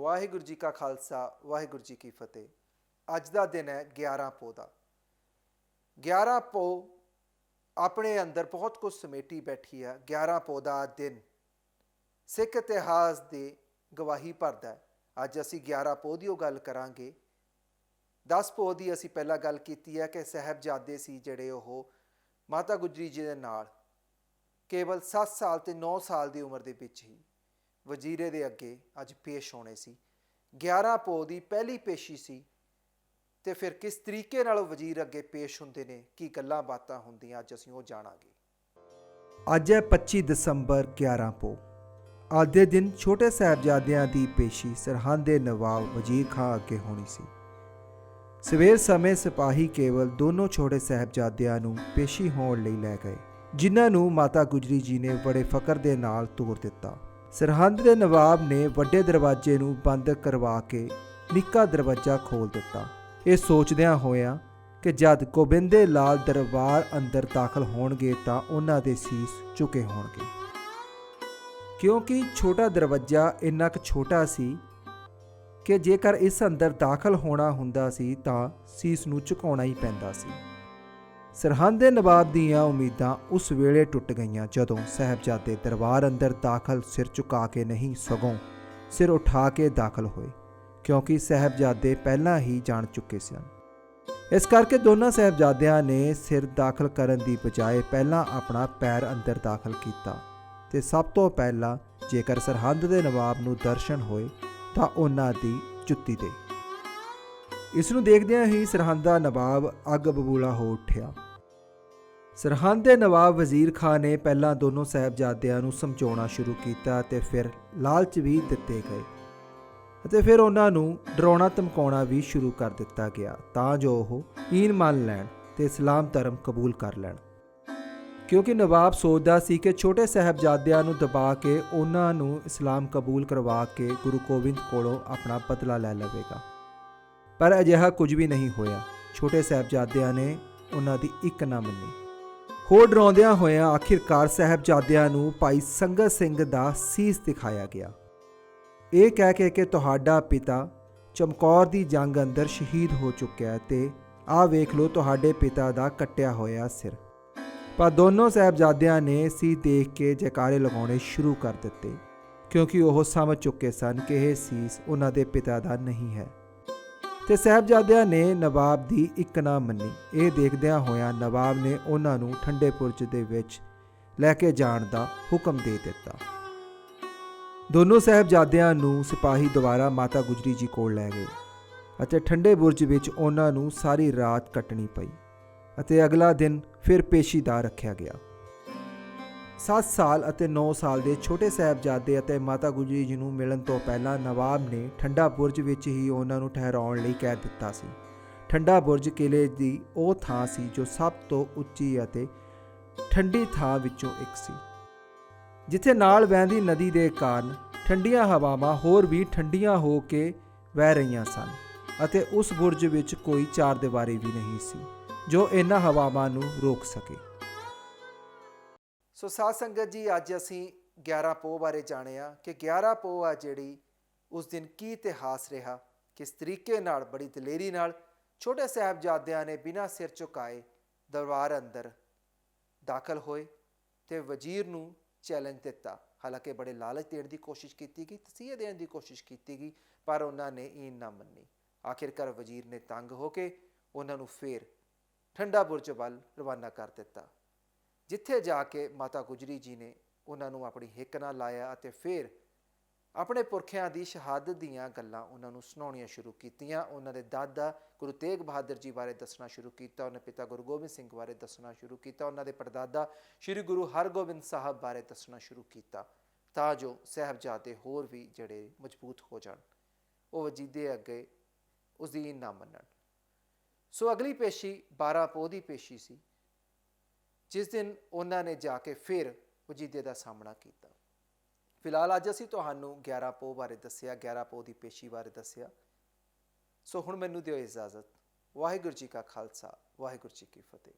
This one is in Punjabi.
ਵਾਹਿਗੁਰੂ जी का खालसा वाहिगुरू जी की फतेह। अज का दिन है 11 पो का। 11 पो अपने अंदर बहुत कुछ समेटी बैठी है। 11 पो का दिन सिख इतिहास की गवाही भरदा है। अज असी 11 पो की गल करांगे। 10 पो की असी पहला गल की है कि साहबजादे सी जिहड़े ओह माता गुजरी जी दे नाल केवल 7 साल ते 9 साल की उम्र के विच ही वजीरे दे अगे अज पेश होने सी। 11 पो की पहली पेशी सी ते फिर किस तरीके नाल वजीर अगे पेश हुंदे ने, की गल्लां बातां हुंदियां, अज असीं ओह जाणांगे। अज है 25 दसंबर 11 पो। अज दे दिन छोटे साहबजादियां दी पेशी सरहंद दे नवाब वजीर खां अगे होनी सी। सवेर समय सिपाही केवल दोनों छोटे साहबजादियां नूं पेशी होण लई लै गए, जिन्हां नूं माता गुजरी जी ने बड़े फकर दे नाल तोर दिता। सरहंद के नवाब ने वड्डे दरवाजे नूं बंद करवा के निक्का दरवाजा खोल दिता, ये सोचदियां होया कि जद गोबिंदे लाल दरबार अंदर दाखल होणगे तां उन्हां दे सीस झुके होणगे, क्योंकि छोटा दरवाजा इन्ना क छोटा सी कि जेकर इस अंदर दाखल होना हुंदा सी तां सीस नूं झुकाउणा ही पैंदा सी। सरहंद दे नवाब दीआं उम्मीदां उस वेले टुट गईयां जदों साहबजादे दरबार अंदर दाखल सिर झुका के नहीं सगों सिर उठा के दाखल होए, क्योंकि साहबजादे पहलां ही जान चुके सन। इस करके दोनों साहबजादियां ने सिर दाखल करन दी बजाए पहलां अपना पैर अंदर दाखल कीता ते सब तो पहला जेकर सरहंद दे नवाब नूं दर्शन होए तां उन्हां दी जुत्ती दे। इस नूं देखदियां ही सरहंद दा नवाब अग बबूला हो उठिया। सरहंद दे नवाब वजीर खां ने पहलां दोनों साहबजादियां नूं समझाउणा शुरू कीता ते फिर लालच भी दिते गए ਅਤੇ ਫਿਰ ਉਹਨਾਂ ਨੂੰ ਡਰਾਉਣਾ ਧਮਕਾਉਣਾ ਵੀ ਸ਼ੁਰੂ ਕਰ ਦਿੱਤਾ ਗਿਆ ਤਾਂ ਜੋ ਉਹ ਈਨ ਮੰਨ ਲੈਣ ਤੇ ਇਸਲਾਮ ਧਰਮ ਕਬੂਲ ਕਰ ਲੈਣ, ਕਿਉਂਕਿ ਨਵਾਬ ਸੋਚਦਾ ਸੀ ਕਿ ਛੋਟੇ ਸਾਹਿਬਜ਼ਾਦਿਆਂ ਨੂੰ ਦਬਾ ਕੇ ਉਹਨਾਂ ਨੂੰ ਇਸਲਾਮ ਕਬੂਲ ਕਰਵਾ ਕੇ ਗੁਰੂ ਗੋਬਿੰਦ ਕੋਲੋਂ ਆਪਣਾ ਬਦਲਾ ਲੈ ਲਵੇਗਾ। ਪਰ ਅਜਿਹਾ ਕੁਝ ਵੀ ਨਹੀਂ ਹੋਇਆ। ਛੋਟੇ ਸਾਹਿਬਜ਼ਾਦਿਆਂ ਨੇ ਉਹਨਾਂ ਦੀ ਇੱਕ ਨਾ ਮੰਨੀ। ਹੋਰ ਡਰਾਉਂਦਿਆਂ ਹੋਇਆਂ ਆਖਿਰਕਾਰ ਸਾਹਿਬਜ਼ਾਦਿਆਂ ਨੂੰ ਭਾਈ ਸੰਗਤ ਸਿੰਘ ਦਾ ਸੀਸ ਦਿਖਾਇਆ ਗਿਆ, ਇਹ ਕਹਿ ਕੇ ਕਿ ਤੁਹਾਡਾ ਪਿਤਾ ਚਮਕੌਰ ਦੀ ਜੰਗ ਅੰਦਰ ਸ਼ਹੀਦ ਹੋ ਚੁੱਕਿਆ ਤੇ ਆਹ ਵੇਖ ਲਓ ਤੁਹਾਡੇ ਪਿਤਾ ਦਾ ਕੱਟਿਆ ਹੋਇਆ ਸਿਰ। ਪਰ ਦੋਨੋਂ ਸਾਹਿਬਜ਼ਾਦਿਆਂ ਨੇ ਸੀਸ ਦੇਖ ਕੇ ਜੈਕਾਰੇ ਲਗਾਉਣੇ ਸ਼ੁਰੂ ਕਰ ਦਿੱਤੇ, ਕਿਉਂਕਿ ਉਹ ਸਮਝ ਚੁੱਕੇ ਸਨ ਕਿ ਇਹ ਸੀਸ ਉਹਨਾਂ ਦੇ ਪਿਤਾ ਦਾ ਨਹੀਂ ਹੈ। ਤੇ ਸਾਹਿਬਜ਼ਾਦਿਆਂ ਨੇ ਨਵਾਬ ਦੀ ਇੱਕ ਨਾ ਮੰਨੀ। ਇਹ ਦੇਖਦਿਆਂ ਹੋਇਆਂ ਨਵਾਬ ਨੇ ਉਹਨਾਂ ਨੂੰ ਠੰਡੇ ਬੁਰਜ ਦੇ ਵਿੱਚ ਲੈ ਕੇ ਜਾਣ ਦਾ ਹੁਕਮ ਦੇ ਦਿੱਤਾ। ਦੋਨੋਂ ਸਾਹਿਬਜ਼ਾਦਿਆਂ ਨੂੰ ਸਿਪਾਹੀ ਦੁਆਰਾ ਮਾਤਾ ਗੁਜਰੀ ਜੀ ਕੋਲ ਲੈ ਗਏ ਅਤੇ ਠੰਡੇ ਬੁਰਜ ਵਿੱਚ ਉਹਨਾਂ ਨੂੰ ਸਾਰੀ ਰਾਤ ਕੱਟਣੀ ਪਈ ਅਤੇ ਅਗਲਾ ਦਿਨ ਫਿਰ ਪੇਸ਼ੀ ਦਾ ਰੱਖਿਆ ਗਿਆ। 7 ਸਾਲ ਅਤੇ 9 ਸਾਲ ਦੇ ਛੋਟੇ ਸਾਹਿਬਜ਼ਾਦੇ ਅਤੇ ਮਾਤਾ ਗੁਜਰੀ ਜੀ ਨੂੰ ਮਿਲਣ ਤੋਂ ਪਹਿਲਾਂ ਨਵਾਬ ਨੇ ਠੰਡਾ ਬੁਰਜ ਵਿੱਚ ਹੀ ਉਹਨਾਂ ਨੂੰ ਠਹਿਰਾਉਣ ਲਈ ਕਹਿ ਦਿੱਤਾ ਸੀ। ਠੰਡਾ ਬੁਰਜ ਕਿਲੇ ਦੀ ਉਹ ਥਾਂ ਸੀ ਜੋ ਸਭ ਤੋਂ ਉੱਚੀ ਅਤੇ ਠੰਡੀ ਥਾਂ ਵਿੱਚੋਂ ਇੱਕ ਸੀ, ਜਿੱਥੇ ਨਾਲ ਵਹਿੰਦੀ ਨਦੀ ਦੇ ਕਾਰਨ ਠੰਡੀਆਂ ਹਵਾਵਾਂ ਹੋਰ ਵੀ ਠੰਡੀਆਂ ਹੋ ਕੇ ਵਹਿ ਰਹੀਆਂ ਸਨ ਅਤੇ ਉਸ ਬੁਰਜ ਵਿੱਚ ਕੋਈ ਚਾਰ ਦੀਵਾਰੀ ਵੀ ਨਹੀਂ ਸੀ ਜੋ ਇਹਨਾਂ ਹਵਾਵਾਂ ਨੂੰ ਰੋਕ ਸਕੇ। ਸੋ ਸਾਧ ਸੰਗਤ ਜੀ, ਅੱਜ ਅਸੀਂ 11 ਪੋਹ ਬਾਰੇ ਜਾਣਿਆ ਕਿ 11 ਪੋਹ ਆ ਜਿਹੜੀ ਉਸ ਦਿਨ ਕੀ ਇਤਿਹਾਸ ਰਿਹਾ, ਕਿਸ ਤਰੀਕੇ ਨਾਲ ਬੜੀ ਦਲੇਰੀ ਨਾਲ ਛੋਟੇ ਸਾਹਿਬਜ਼ਾਦਿਆਂ ਨੇ ਬਿਨਾਂ ਸਿਰ ਝੁਕਾਏ ਦਰਬਾਰ ਅੰਦਰ ਦਾਖਲ ਹੋਏ ਤੇ ਵਜ਼ੀਰ ਨੂੰ ਚੈਲੰਜ ਦਿੱਤਾ। ਹਾਲਾਂਕਿ ਬੜੇ ਲਾਲਚ ਦੇਣ ਦੀ ਕੋਸ਼ਿਸ਼ ਕੀਤੀ ਗਈ, ਤਸੀਹੇ ਦੇਣ ਦੀ ਕੋਸ਼ਿਸ਼ ਕੀਤੀ ਗਈ, ਪਰ ਉਹਨਾਂ ਨੇ ਈਨ ਨਾ ਮੰਨੀ। ਆਖਿਰਕਾਰ ਵਜ਼ੀਰ ਨੇ ਤੰਗ ਹੋ ਕੇ ਉਹਨਾਂ ਨੂੰ ਫਿਰ ਠੰਡਾ ਬੁਰਜ ਵੱਲ ਰਵਾਨਾ ਕਰ ਦਿੱਤਾ, ਜਿੱਥੇ ਜਾ ਕੇ ਮਾਤਾ ਗੁਜਰੀ ਜੀ ਨੇ ਉਹਨਾਂ ਨੂੰ ਆਪਣੀ ਹਿੱਕ ਨਾਲ ਲਾਇਆ ਅਤੇ ਫਿਰ ਆਪਣੇ ਪੁਰਖਿਆਂ ਦੀ ਸ਼ਹਾਦਤ ਦੀਆਂ ਗੱਲਾਂ ਉਹਨਾਂ ਨੂੰ ਸੁਣਾਉਣੀਆਂ ਸ਼ੁਰੂ ਕੀਤੀਆਂ। ਉਹਨਾਂ ਦੇ ਦਾਦਾ ਗੁਰੂ ਤੇਗ ਬਹਾਦਰ ਜੀ ਬਾਰੇ ਦੱਸਣਾ ਸ਼ੁਰੂ ਕੀਤਾ, ਉਹਨਾਂ ਪਿਤਾ ਗੁਰੂ ਗੋਬਿੰਦ ਸਿੰਘ ਬਾਰੇ ਦੱਸਣਾ ਸ਼ੁਰੂ ਕੀਤਾ, ਉਹਨਾਂ ਦੇ ਪੜਦਾਦਾ ਸ਼੍ਰੀ ਗੁਰੂ ਹਰਗੋਬਿੰਦ ਸਾਹਿਬ ਬਾਰੇ ਦੱਸਣਾ ਸ਼ੁਰੂ ਕੀਤਾ, ਤਾਂ ਜੋ ਸਾਹਿਬਜ਼ਾਦੇ ਹੋਰ ਵੀ ਜਿਹੜੇ ਮਜ਼ਬੂਤ ਹੋ ਜਾਣ, ਉਹ ਵਜੀਦੇ ਅੱਗੇ ਉਸਦੀ ਨਾ ਮੰਨਣ। ਸੋ ਅਗਲੀ ਪੇਸ਼ੀ 12 ਪੋਹ ਦੀ ਪੇਸ਼ੀ ਸੀ, ਜਿਸ ਦਿਨ ਉਹਨਾਂ ਨੇ ਜਾ ਕੇ ਫਿਰ ਵਜੀਦੇ ਦਾ ਸਾਹਮਣਾ ਕੀਤਾ। ਫਿਲਹਾਲ ਅੱਜ ਅਸੀਂ ਤੁਹਾਨੂੰ 11 ਪੋਹ ਬਾਰੇ ਦੱਸਿਆ, 11 ਪੋਹ ਦੀ ਪੇਸ਼ੀ ਬਾਰੇ ਦੱਸਿਆ। ਸੋ ਹੁਣ ਮੈਨੂੰ ਦਿਓ ਇਜਾਜ਼ਤ। ਵਾਹਿਗੁਰੂ ਜੀ ਕਾ ਖਾਲਸਾ, ਵਾਹਿਗੁਰੂ ਜੀ ਕੀ ਫਤਿਹ।